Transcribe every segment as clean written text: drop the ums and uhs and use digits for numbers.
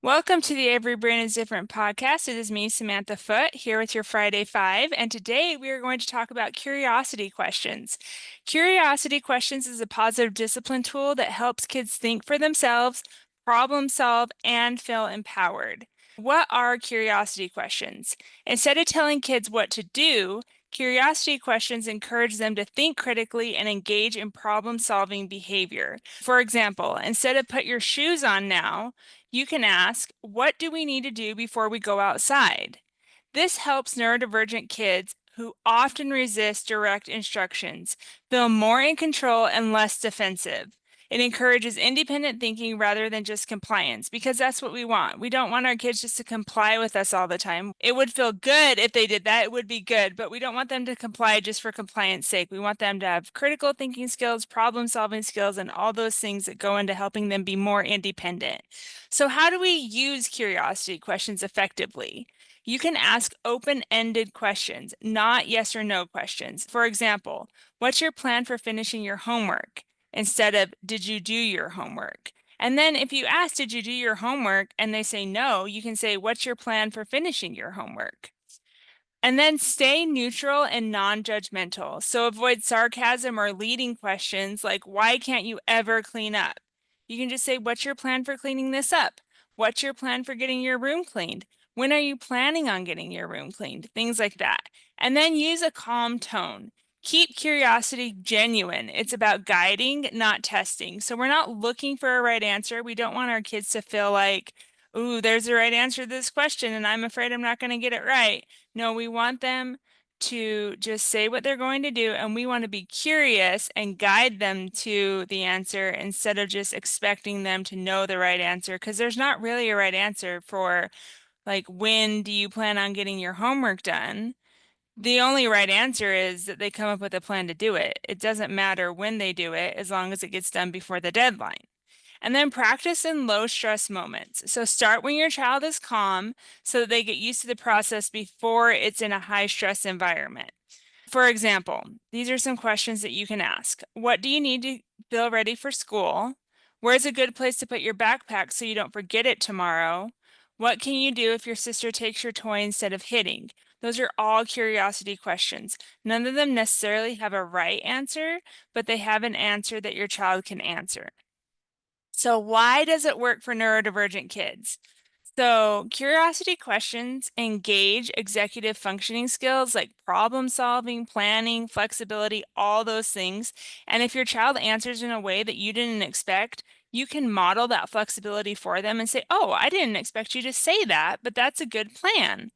Welcome to the Every Brain is Different podcast. It is me, Samantha Foote, here with your Friday Five. And today we are going to talk about curiosity questions. Curiosity questions is a positive discipline tool that helps kids think for themselves, problem solve, and feel empowered. What are curiosity questions? Instead of telling kids what to do, curiosity questions encourage them to think critically and engage in problem solving behavior. For example, instead of put your shoes on now, you can ask, what do we need to do before we go outside? This helps neurodivergent kids who often resist direct instructions feel more in control and less defensive. It encourages independent thinking rather than just compliance because that's what we want. We don't want our kids just to comply with us all the time. It would feel good if they did that, it would be good, but we don't want them to comply just for compliance sake. We want them to have critical thinking skills, problem solving skills, and all those things that go into helping them be more independent. So, how do we use curiosity questions effectively? You can ask open-ended questions, not yes or no questions. For example, what's your plan for finishing your homework? Instead of, did you do your homework? And then if you ask, did you do your homework? And they say no, you can say, what's your plan for finishing your homework? And then stay neutral and non-judgmental. So avoid sarcasm or leading questions like, why can't you ever clean up? You can just say, what's your plan for cleaning this up? What's your plan for getting your room cleaned? When are you planning on getting your room cleaned? Things like that. And then use a calm tone. Keep curiosity genuine. It's about guiding, not testing. So we're not looking for a right answer. We don't want our kids to feel like, ooh, there's the right answer to this question, and I'm afraid I'm not going to get it right. No, we want them to just say what they're going to do, and we want to be curious and guide them to the answer instead of just expecting them to know the right answer, because there's not really a right answer for, like, when do you plan on getting your homework done? The only right answer is that they come up with a plan to do it. It doesn't matter when they do it as long as it gets done before the deadline. And then practice in low stress moments. So start when your child is calm so that they get used to the process before it's in a high stress environment. For example, these are some questions that you can ask. What do you need to feel ready for school? Where's a good place to put your backpack so you don't forget it tomorrow? What can you do if your sister takes your toy instead of hitting? Those are all curiosity questions. None of them necessarily have a right answer, but they have an answer that your child can answer. So why does it work for neurodivergent kids? So curiosity questions engage executive functioning skills like problem solving, planning, flexibility, all those things. And if your child answers in a way that you didn't expect, you can model that flexibility for them and say, oh, I didn't expect you to say that, but that's a good plan.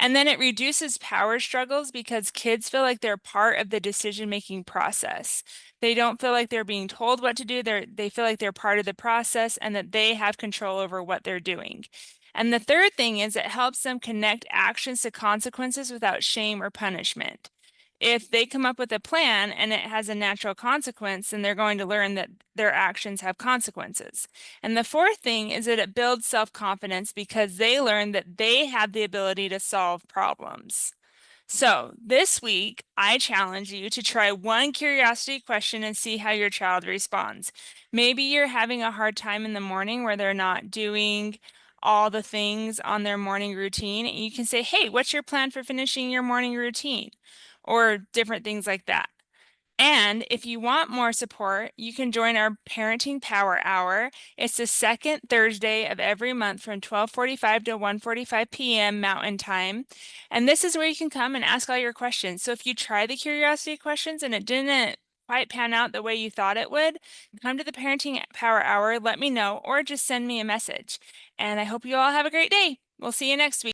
And then it reduces power struggles because kids feel like they're part of the decision-making process. They don't feel like they're being told what to do. They feel like they're part of the process and that they have control over what they're doing. And the third thing is it helps them connect actions to consequences without shame or punishment. If they come up with a plan and it has a natural consequence, then they're going to learn that their actions have consequences. And the fourth thing is that it builds self-confidence because they learn that they have the ability to solve problems. So this week, I challenge you to try one curiosity question and see how your child responds. Maybe you're having a hard time in the morning where they're not doing all the things on their morning routine. And you can say, hey, what's your plan for finishing your morning routine? Or different things like that. And if you want more support, you can join our Parenting Power Hour. It's the second Thursday of every month from 12:45 to 1:45 p.m. Mountain Time. And this is where you can come and ask all your questions. So if you try the curiosity questions and it didn't quite pan out the way you thought it would, come to the Parenting Power Hour, let me know, or just send me a message. And I hope you all have a great day. We'll see you next week.